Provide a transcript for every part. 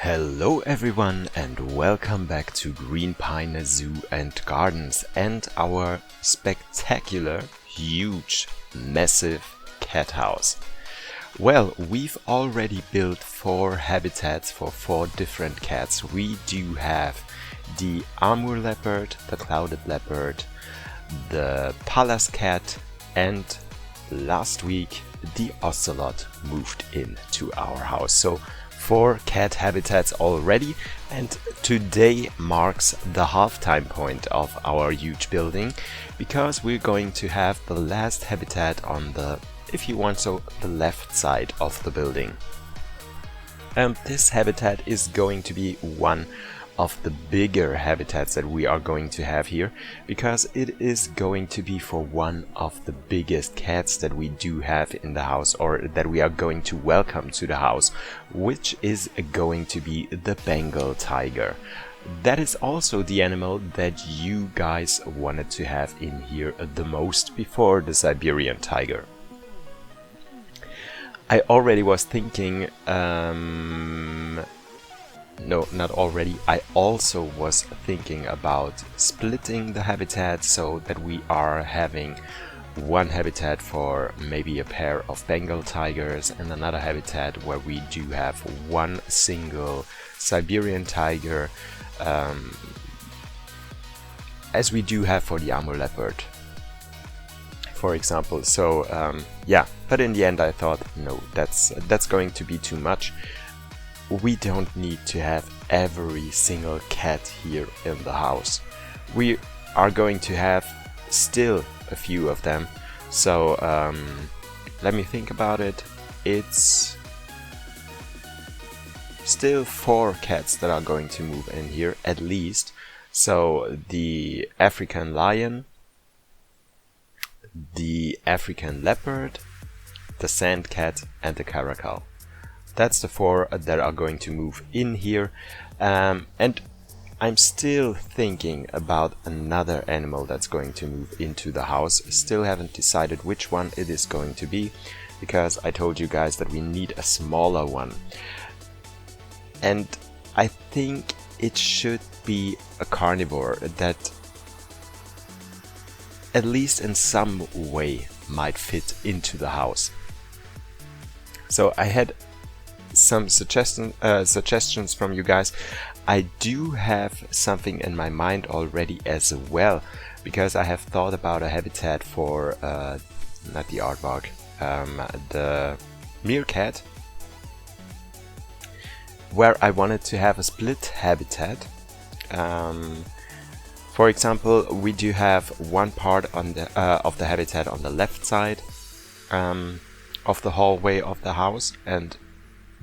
Hello everyone and welcome back to Greenpine Zoo and Gardens and our spectacular, huge, massive cat house. Well, we've already built 4 habitats for 4 different cats. We do have the Amur leopard, the clouded leopard, the Pallas cat, and last week the ocelot moved into our house. So 4 cat habitats already, and today marks the halftime point of our huge building because we're going to have the last habitat on the, if you want so, the left side of the building. This habitat is going to be one of the bigger habitats that we are going to have here, because it is going to be for one of the biggest cats that we do have in the house, or that we are going to welcome to the house, which is going to be the Bengal Tiger. That is also the animal that you guys wanted to have in here the most before the Siberian Tiger. I already was thinking, no, not already. I also was thinking about splitting the habitat so that we are having one habitat for maybe a pair of Bengal tigers and another habitat where we do have one single Siberian tiger, as we do have for the Amur leopard, for example. So yeah, but in the end I thought, no, that's going to be too much. We don't need to have every single cat here in the house. We are going to have still a few of them. So let me think about it. It's still 4 cats that are going to move in here at least. So the African lion, the African leopard, the sand cat, and the caracal. That's the 4 that are going to move in here, and I'm still thinking about another animal that's going to move into the house. Still haven't decided which one it is going to be, because I told you guys that we need a smaller one, and I think it should be a carnivore that at least in some way might fit into the house. So I had some suggestions from you guys. I do have something in my mind already as well, because I have thought about a habitat for not the aardvark, the meerkat, where I wanted to have a split habitat. For example, we do have one part on the of the habitat on the left side of the hallway of the house, and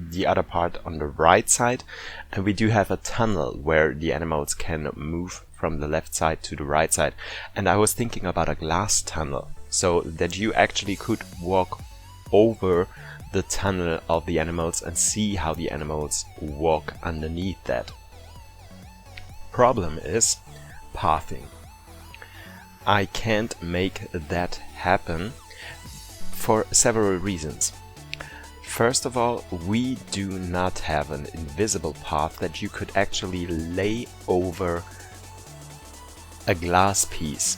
the other part on the right side, and we do have a tunnel where the animals can move from the left side to the right side. And I was thinking about a glass tunnel, so that you actually could walk over the tunnel of the animals and see how the animals walk underneath that. Problem is pathing. I can't make that happen for several reasons. First of all, we do not have an invisible path that you could actually lay over a glass piece,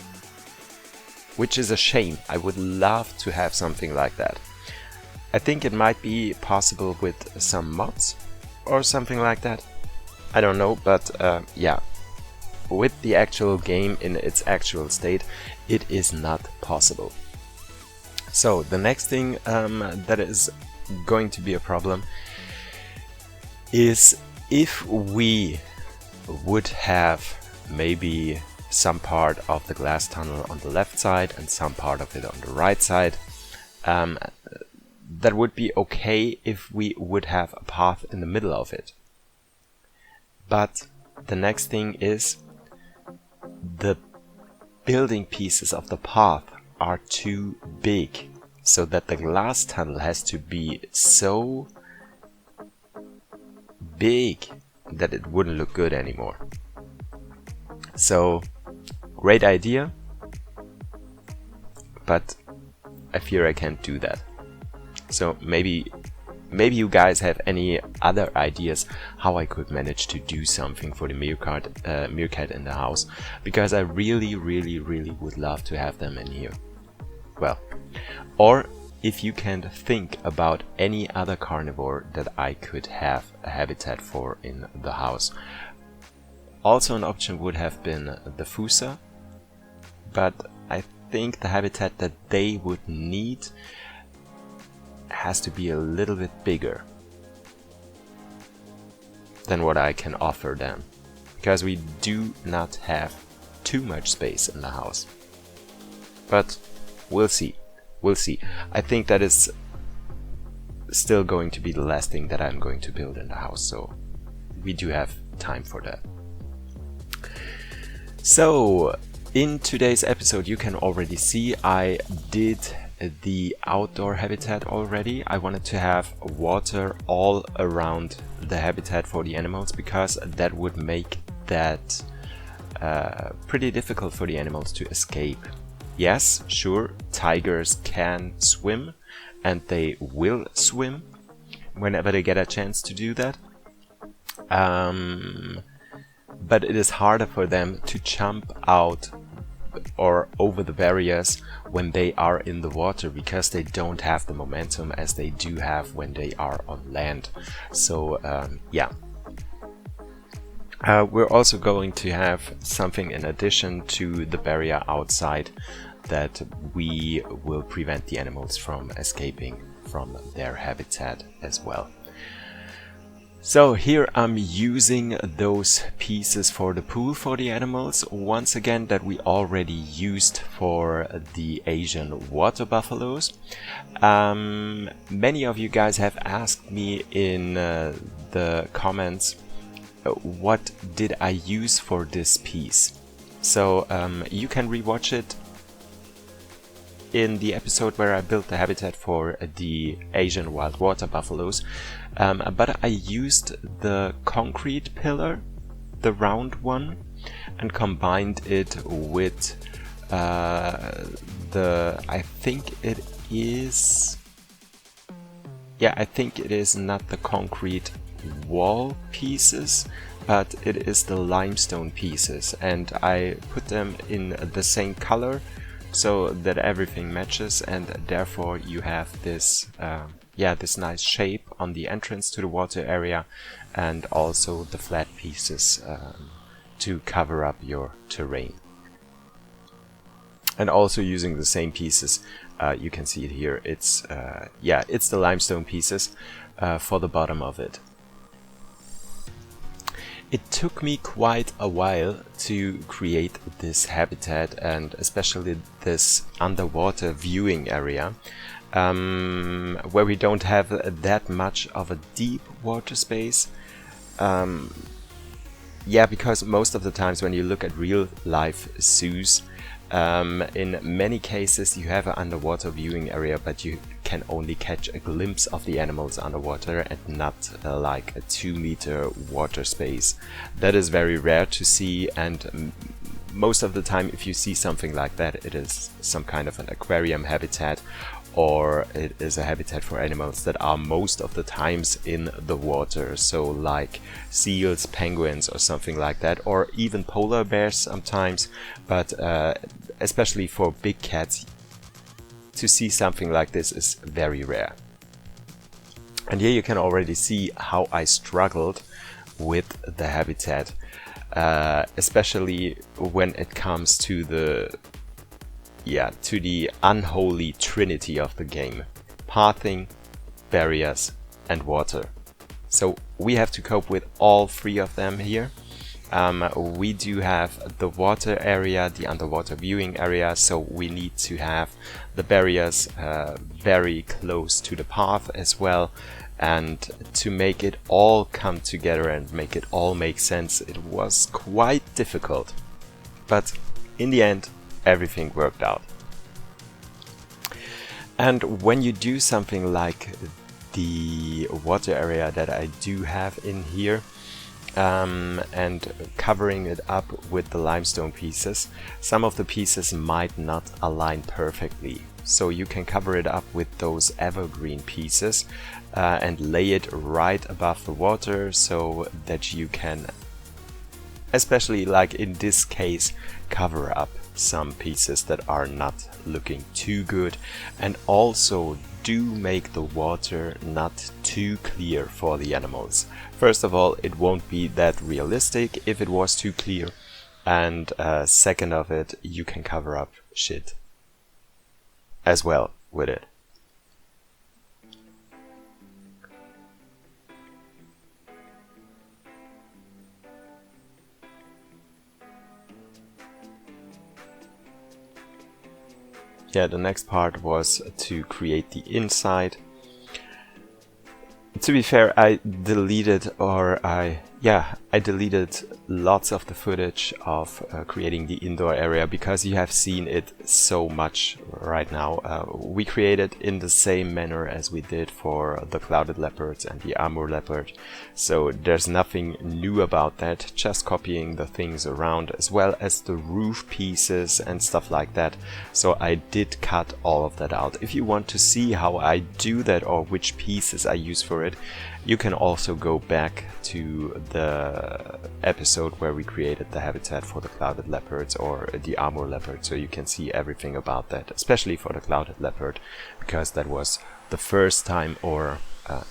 which is a shame. I would love to have something like that. I think it might be possible with some mods or something like that. I don't know, but yeah, with the actual game in its actual state, it is not possible. So the next thing that is going to be a problem is if we would have maybe some part of the glass tunnel on the left side and some part of it on the right side. That would be okay if we would have a path in the middle of it. But the next thing is the building pieces of the path are too big, so that the glass tunnel has to be so big that it wouldn't look good anymore. So, great idea, but I fear I can't do that. So maybe maybe you guys have any other ideas how I could manage to do something for the meerkat in the house, because I really would love to have them in here. Well, or if you can think about any other carnivore that I could have a habitat for in the house. Also an option would have been the fossa, but I think the habitat that they would need has to be a little bit bigger than what I can offer them, because we do not have too much space in the house. But we'll see. We'll see. I think that is still going to be the last thing that I'm going to build in the house, so we do have time for that. So in today's episode you can already see I did the outdoor habitat already. I wanted to have water all around the habitat for the animals, because that would make that pretty difficult for the animals to escape. Yes, sure, tigers can swim, and they will swim whenever they get a chance to do that. But it is harder for them to jump out or over the barriers when they are in the water, because they don't have the momentum as they do have when they are on land. So yeah. We're also going to have something in addition to the barrier outside that we will prevent the animals from escaping from their habitat as well. So here I'm using those pieces for the pool for the animals, once again, that we already used for the Asian water buffaloes. Many of you guys have asked me in the comments, what did I use for this piece? So you can rewatch it in the episode where I built the habitat for the Asian wild water buffaloes. But I used the concrete pillar, the round one, and combined it with I think it is not the concrete wall pieces, but it is the limestone pieces, and I put them in the same color so that everything matches, and therefore you have this this nice shape on the entrance to the water area, and also the flat pieces to cover up your terrain. And also using the same pieces, you can see it here, it's the limestone pieces for the bottom of it. It took me quite a while to create this habitat, and especially this underwater viewing area, where we don't have that much of a deep water space. Because most of the times when you look at real life zoos, in many cases you have an underwater viewing area, but you can only catch a glimpse of the animals underwater and not like a 2-meter water space. That is very rare to see, and most of the time if you see something like that, it is some kind of an aquarium habitat, or it is a habitat for animals that are most of the times in the water, so like seals, penguins or something like that, or even polar bears sometimes, but especially for big cats, to see something like this is very rare. And here you can already see how I struggled with the habitat, especially when it comes to the unholy trinity of the game: pathing, barriers and water. So we have to cope with all three of them here. We do have the water area, the underwater viewing area, so we need to have the barriers very close to the path as well. And to make it all come together and make it all make sense, it was quite difficult. But in the end, everything worked out. And when you do something like the water area that I do have in here, and covering it up with the limestone pieces, some of the pieces might not align perfectly. so you can cover it up with those evergreen pieces and lay it right above the water so that you can, especially like in this case, cover up some pieces that are not looking too good, and also do make the water not too clear for the animals. First of all, it won't be that realistic if it was too clear, and second of it, you can cover up shit as well with it. Yeah, the next part was to create the inside. To be fair, I deleted lots of the footage of creating the indoor area because you have seen it so much right now. We created in the same manner as we did for the clouded leopards and the amur leopard, so there's nothing new about that, just copying the things around as well as the roof pieces and stuff like that. So I did cut all of that out. If you want to see how I do that or which pieces I use for it, you can also go back to the episode where we created the habitat for the clouded leopards or the amur leopard, so you can see everything about that, especially for the clouded leopard, because that was the first time, or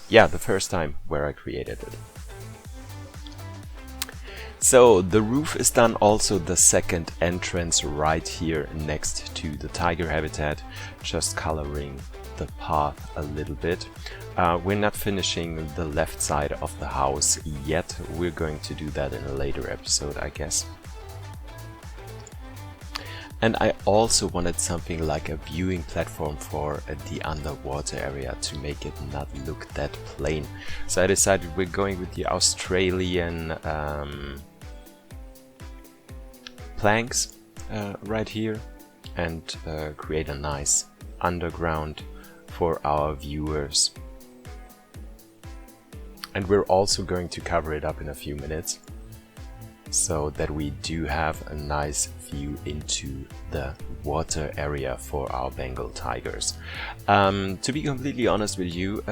the first time where I created it. So the roof is done, also the second entrance right here next to the tiger habitat, just coloring the path a little bit. We're not finishing the left side of the house yet. We're going to do that in a later episode, I guess. And I also wanted something like a viewing platform for the underwater area to make it not look that plain. So I decided we're going with the Australian planks right here, and create a nice underground for our viewers. And we're also going to cover it up in a few minutes so that we do have a nice view into the water area for our Bengal tigers. To be completely honest with you,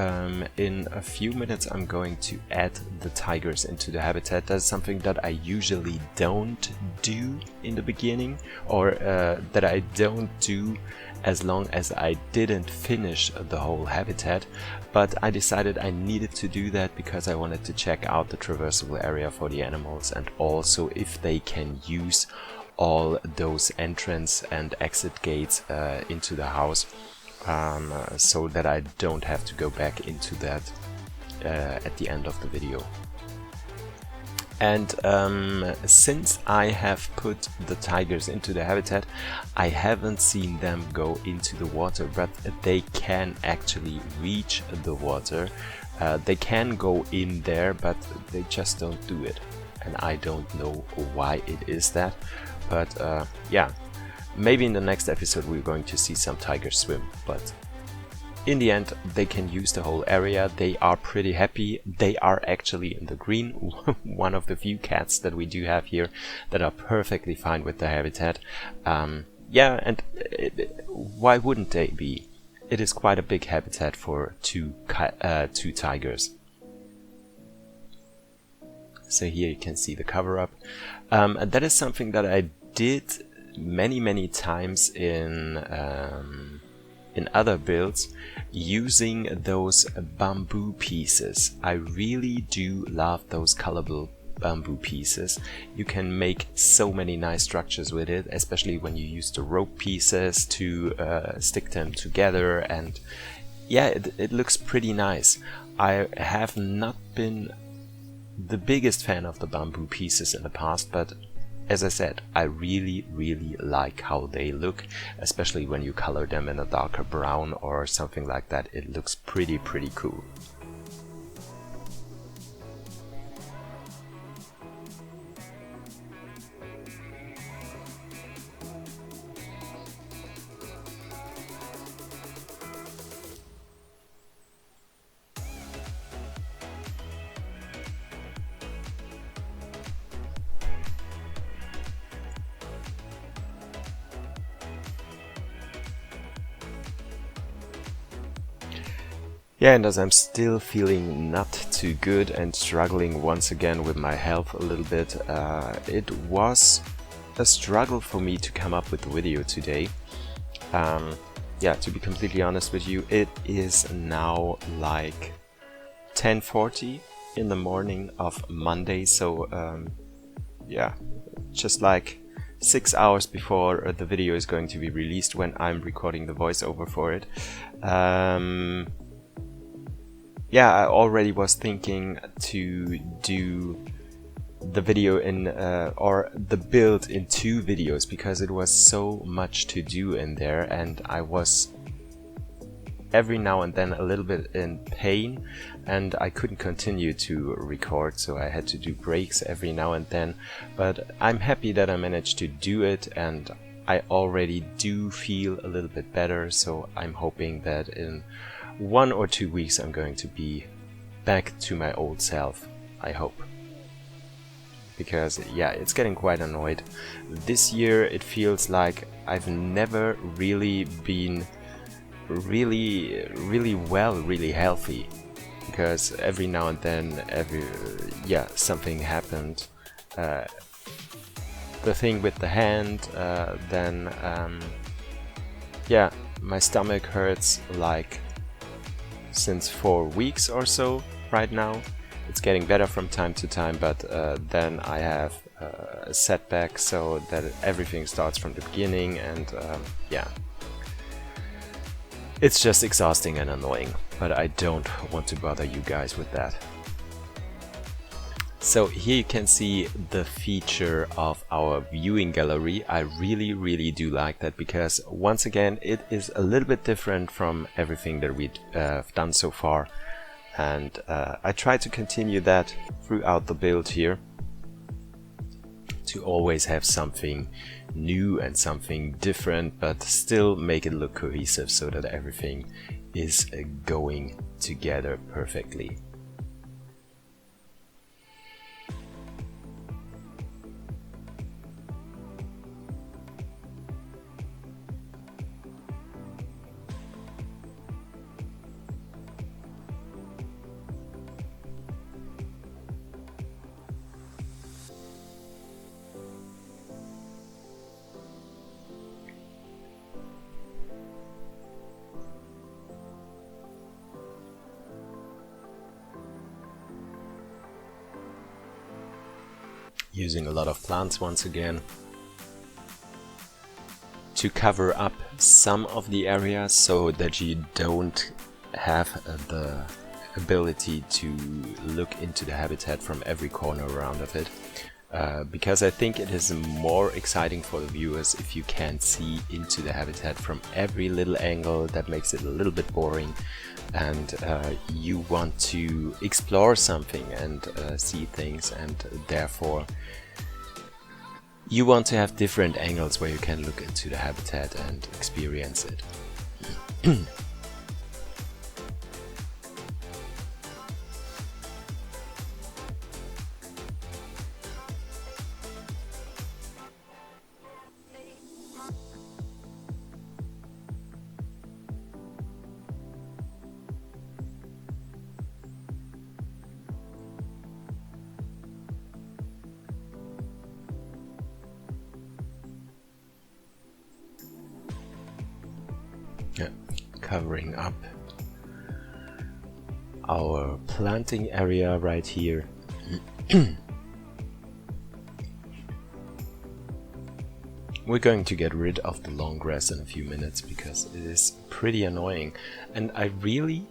in a few minutes I'm going to add the tigers into the habitat. That's something that I usually don't do in the beginning, or that I don't do as long as I didn't finish the whole habitat, but I decided I needed to do that because I wanted to check out the traversable area for the animals, and also if they can use all those entrance and exit gates into the house, so that I don't have to go back into that at the end of the video. And since I have put the tigers into the habitat, I haven't seen them go into the water, but they can actually reach the water. They can go in there, but they just don't do it. And I don't know why it is that, but yeah, maybe in the next episode we're going to see some tigers swim, but in the end they can use the whole area. They are pretty happy. They are actually in the green, one of the few cats that we do have here that are perfectly fine with the habitat. Yeah, and why wouldn't they be? It is quite a big habitat for two tigers. So here you can see the cover up. And that is something that I did many times in other builds, using those bamboo pieces. I really do love those colorful bamboo pieces. You can make so many nice structures with it, especially when you use the rope pieces to stick them together, and yeah, it looks pretty nice. I have not been the biggest fan of the bamboo pieces in the past, but as I said, I really like how they look, especially when you color them in a darker brown or something like that. It looks pretty cool. Yeah, and as I'm still feeling not too good and struggling once again with my health a little bit, it was a struggle for me to come up with the video today. Yeah, to be completely honest with you, it is now like 10:40 in the morning of Monday, so yeah, just like 6 hours before the video is going to be released when I'm recording the voiceover for it. Yeah, I already was thinking to do the video in or the build in 2 videos because it was so much to do in there, and I was every now and then a little bit in pain and I couldn't continue to record, so I had to do breaks every now and then. But I'm happy that I managed to do it, and I already do feel a little bit better, so I'm hoping that in 1 or 2 weeks I'm going to be back to my old self, I hope. Because yeah, it's getting quite annoyed. This year it feels like I've never really been really healthy, because every now and then something happened. The thing with the hand, then yeah, my stomach hurts like since 4 weeks or so right now. It's getting better from time to time, but then I have a setback, so that everything starts from the beginning, and yeah, it's just exhausting and annoying, but I don't want to bother you guys with that. So here you can see the feature of our viewing gallery. I really do like that, because once again it is a little bit different from everything that we've done so far, and I try to continue that throughout the build here, to always have something new and something different, but still make it look cohesive so that everything is going together perfectly. Using a lot of plants once again to cover up some of the areas so that you don't have the ability to look into the habitat from every corner around of it, because I think it is more exciting for the viewers if you can see into the habitat from every little angle. That makes it a little bit boring, and you want to explore something and see things, and therefore you want to have different angles where you can look into the habitat and experience it. Yeah, covering up our planting area right here. We're going to get rid of the long grass in a few minutes because it is pretty annoying, and I really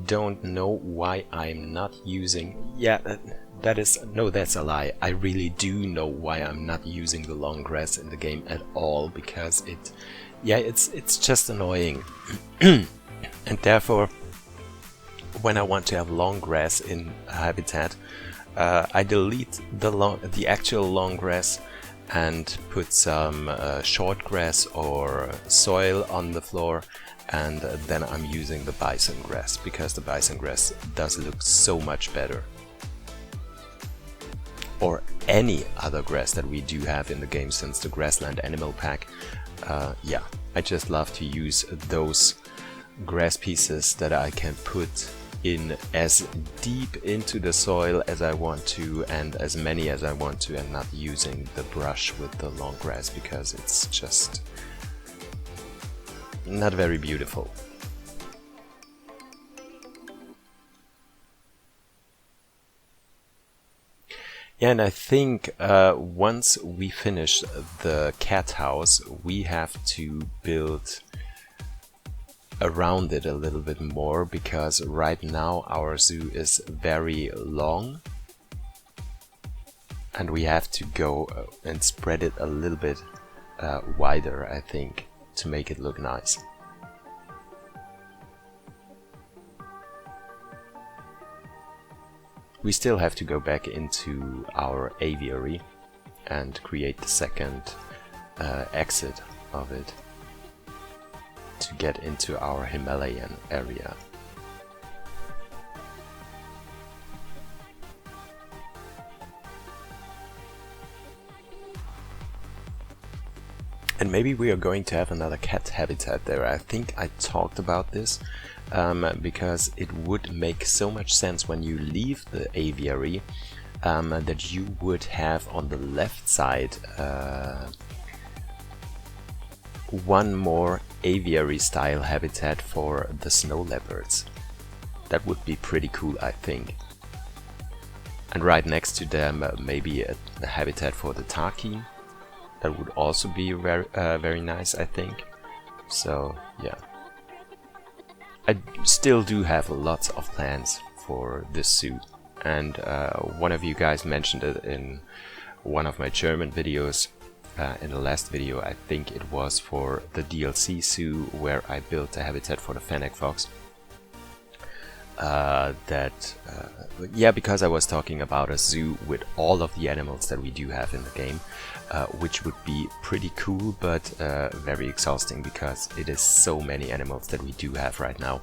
don't know why I'm not using... Yeah, that's a lie. I really do know why I'm not using the long grass in the game at all, because it's just annoying. And therefore, when I want to have long grass in a habitat, I delete the actual long grass and put some short grass or soil on the floor, and then I'm using the bison grass, because the bison grass does look so much better. Or any other grass that we do have in the game, since the Grassland Animal Pack. Yeah, I just love to use those grass pieces that I can put in as deep into the soil as I want to, and as many as I want to, and not using the brush with the long grass because it's just not very beautiful. Yeah, and I think once we finish the cat house, we have to build around it a little bit more, because right now our zoo is very long and we have to go and spread it a little bit wider, I think, to make it look nice. We still have to go back into our aviary and create the second exit of it to get into our Himalayan area. And maybe we are going to have another cat habitat there. I think I talked about this because it would make so much sense when you leave the aviary that you would have on the left side one more aviary style habitat for the snow leopards. That would be pretty cool, I think. And right next to them maybe a habitat for the takin. That would also be very nice, I think. So yeah, I still do have lots of plans for this zoo, and one of you guys mentioned it in one of my German videos. In the last video, I think it was for the DLC zoo, where I built a habitat for the fennec fox. Yeah, because I was talking about a zoo with all of the animals that we do have in the game, which would be pretty cool, but very exhausting because it is so many animals that we do have right now.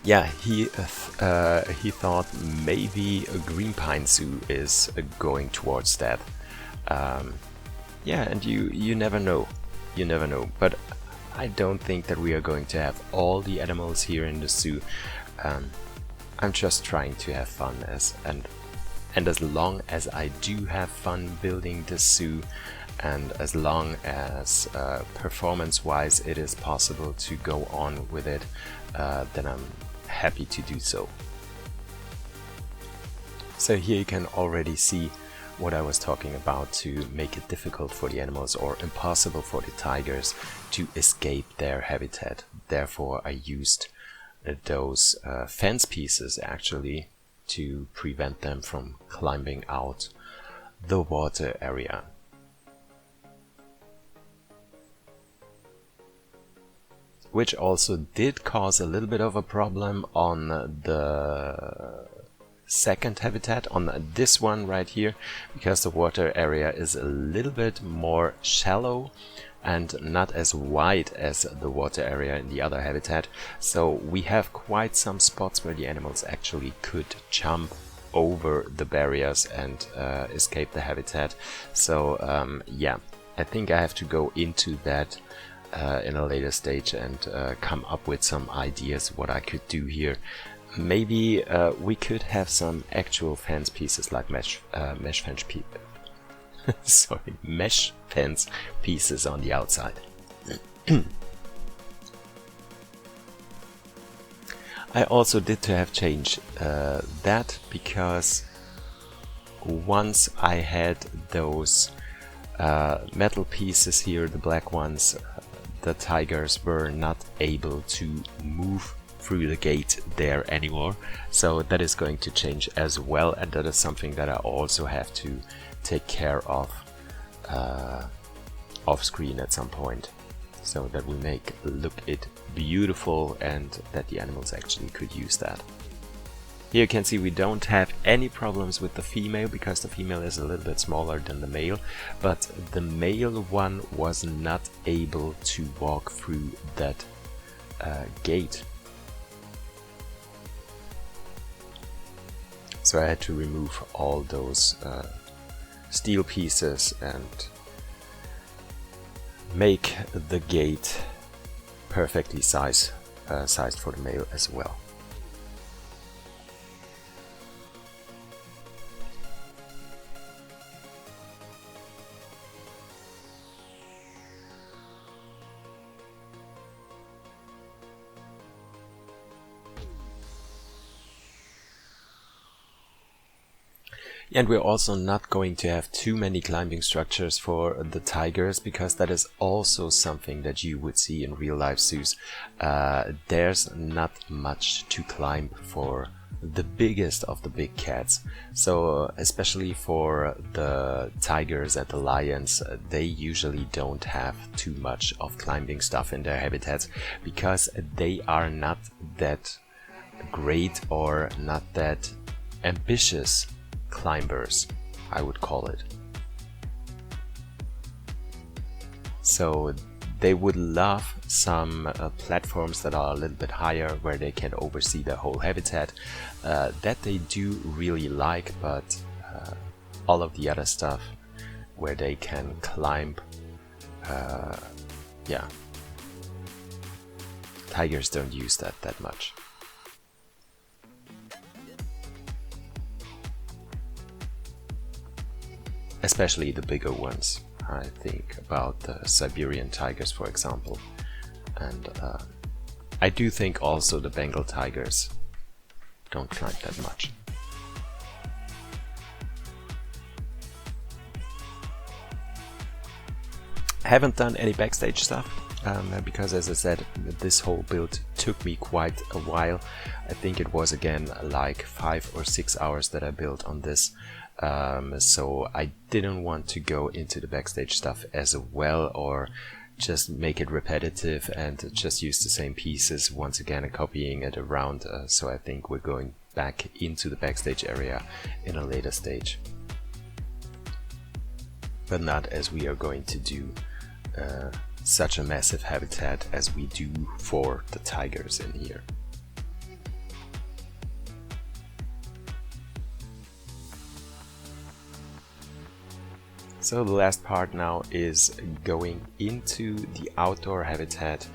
Yeah, he thought maybe a Greenpine zoo is going towards that. Yeah, and you never know, but I don't think that we are going to have all the animals here in the zoo. I'm just trying to have fun, and as long as I do have fun building this zoo, and as long as performance-wise it is possible to go on with it, then I'm happy to do so. So here you can already see what I was talking about to make it difficult for the animals or impossible for the tigers to escape their habitat. Therefore I used those fence pieces actually to prevent them from climbing out the water area. Which also did cause a little bit of a problem on the second habitat, on this one right here, because the water area is a little bit more shallow and not as wide as the water area in the other habitat. So we have quite some spots where the animals actually could jump over the barriers and escape the habitat. So yeah, I think I have to go into that in a later stage and come up with some ideas what I could do here. Maybe we could have some actual fence pieces like mesh fence sorry, mesh fence pieces on the outside. I also did to have changed that, because once I had those metal pieces here, the black ones, the tigers were not able to move through the gate there anymore. So that is going to change as well, and that is something that I also have to take care of off screen at some point, so that we make it beautiful and that the animals actually could use that. Here you can see we don't have any problems with the female, because the female is a little bit smaller than the male, but the male one was not able to walk through that gate. So I had to remove all those steel pieces and make the gate perfectly sized for the male as well. And we're also not going to have too many climbing structures for the tigers, because that is also something that you would see in real life zoos. There's not much to climb for the biggest of the big cats. So especially for the tigers and the lions, they usually don't have too much of climbing stuff in their habitats, because they are not that great or not that ambitious climbers, I would call it. So they would love some platforms that are a little bit higher, where they can oversee the whole habitat. That they do really like, but all of the other stuff where they can climb, yeah, tigers don't use that much. Especially the bigger ones. I think about the Siberian tigers, for example. And I do think also the Bengal tigers don't climb that much. I haven't done any backstage stuff, because as I said, this whole build took me quite a while. I think it was again like 5 or 6 hours that I built on this. So I didn't want to go into the backstage stuff as well, or just make it repetitive and just use the same pieces once again and copying it around. So I think we're going back into the backstage area in a later stage, but not as we are going to do such a massive habitat as we do for the tigers in here. So the last part now is going into the outdoor habitat,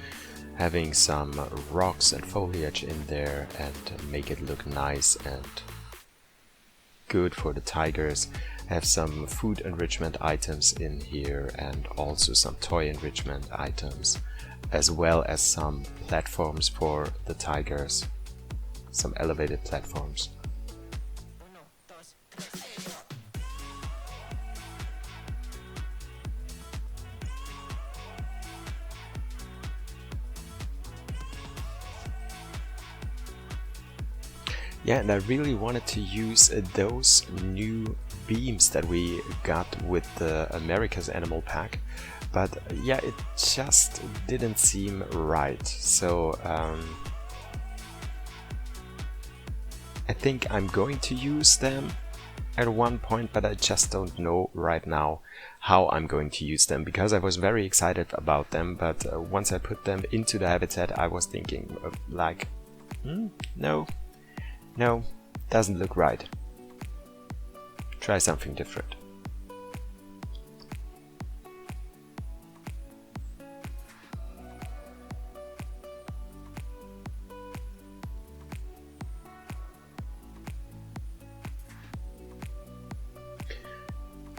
having some rocks and foliage in there and make it look nice and good for the tigers. Have some food enrichment items in here and also some toy enrichment items, as well as some platforms for the tigers, some elevated platforms. Yeah, and I really wanted to use those new beams that we got with the America's Animal Pack, but yeah, it just didn't seem right. So I think I'm going to use them at one point, but I just don't know right now how I'm going to use them, because I was very excited about them, but once I put them into the habitat, I was thinking like, no, doesn't look right. Try something different.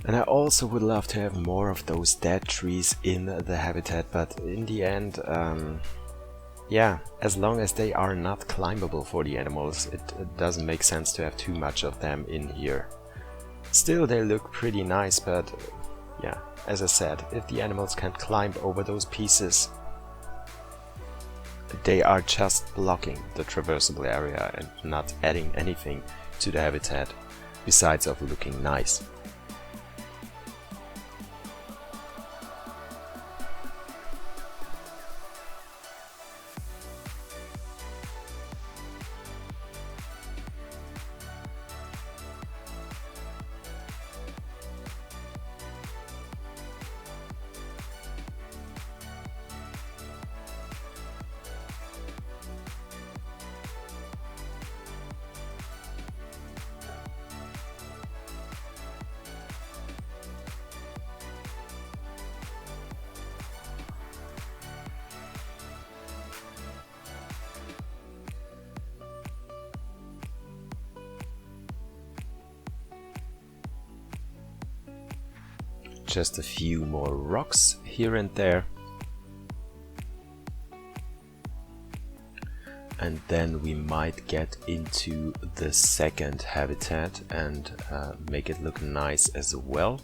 And I also would love to have more of those dead trees in the habitat, but in the end, yeah, as long as they are not climbable for the animals, it doesn't make sense to have too much of them in here. Still, they look pretty nice, but yeah, as I said, if the animals can't climb over those pieces, they are just blocking the traversable area and not adding anything to the habitat besides of looking nice. just a few more rocks here and there. And then we might get into the second habitat and make it look nice as well.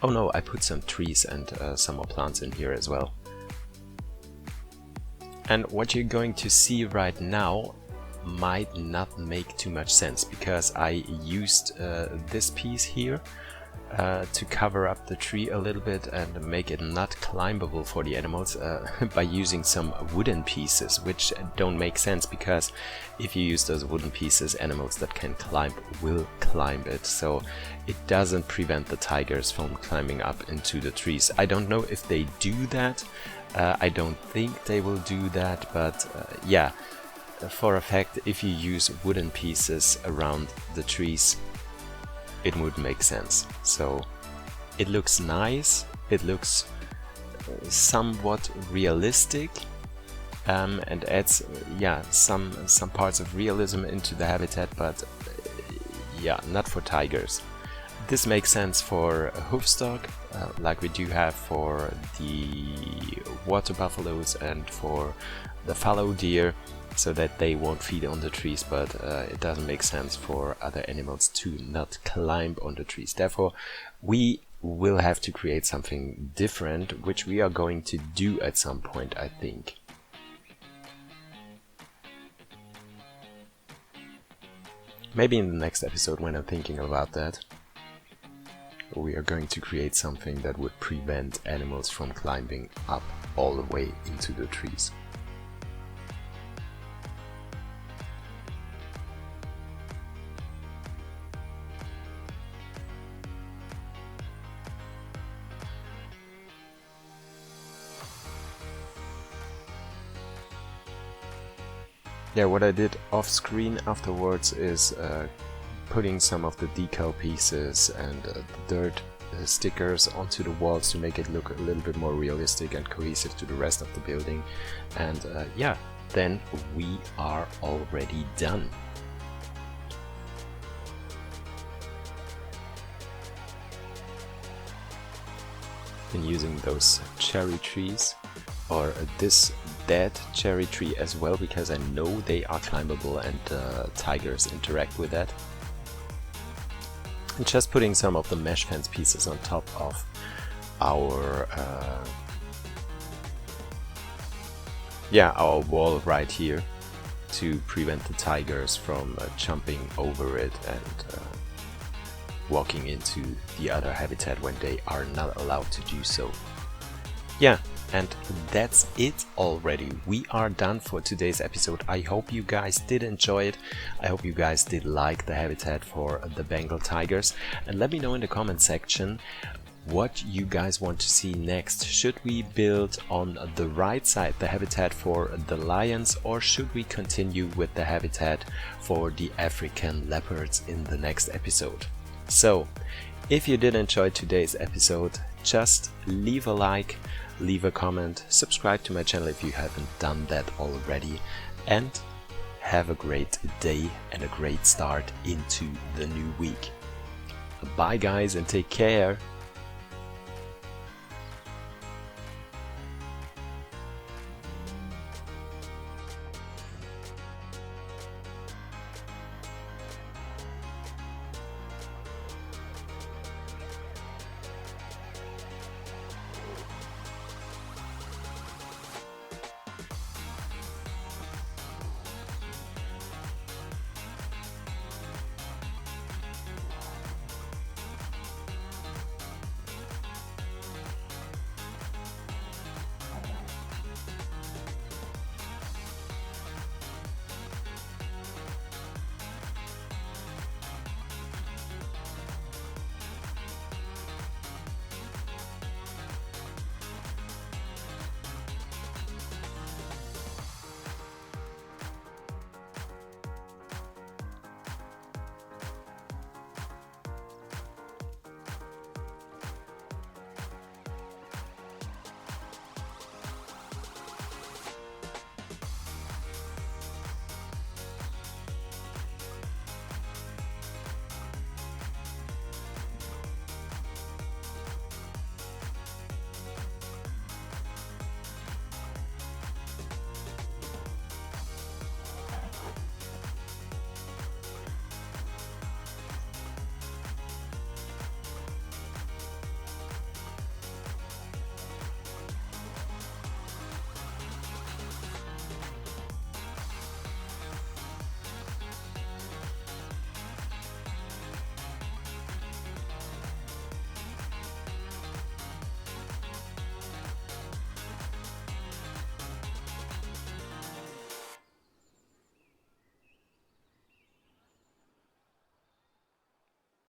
Oh no, I put some trees and some more plants in here as well. And what you're going to see right now might not make too much sense, because I used this piece here to cover up the tree a little bit and make it not climbable for the animals by using some wooden pieces, which don't make sense, because if you use those wooden pieces, animals that can climb will climb it, so it doesn't prevent the tigers from climbing up into the trees. I don't know if they do that, I don't think they will do that, but yeah, for a fact, if you use wooden pieces around the trees, it would make sense. So it looks nice, it looks somewhat realistic, and adds some parts of realism into the habitat, but yeah, not for tigers. This makes sense for a hoofstock, like we do have for the water buffaloes and for the fallow deer, so that they won't feed on the trees, but it doesn't make sense for other animals to not climb on the trees. Therefore, we will have to create something different, which we are going to do at some point, I think. Maybe in the next episode, when I'm thinking about that, we are going to create something that would prevent animals from climbing up all the way into the trees. Yeah, what I did off screen afterwards is putting some of the decal pieces and dirt stickers onto the walls to make it look a little bit more realistic and cohesive to the rest of the building. And yeah, then we are already done. And using those cherry trees, or this dead cherry tree as well, because I know they are climbable and tigers interact with that. And just putting some of the mesh fence pieces on top of our our wall right here to prevent the tigers from jumping over it and walking into the other habitat when they are not allowed to do so. Yeah, and that's it already. We are done for today's episode. I hope you guys did enjoy it. I hope you guys did like the habitat for the Bengal tigers. And let me know in the comment section what you guys want to see next. Should we build on the right side the habitat for the lions, or should we continue with the habitat for the African leopards in the next episode? So, if you did enjoy today's episode, just leave a like, leave a comment, subscribe to my channel if you haven't done that already, and have a great day and a great start into the new week. Bye guys, and take care.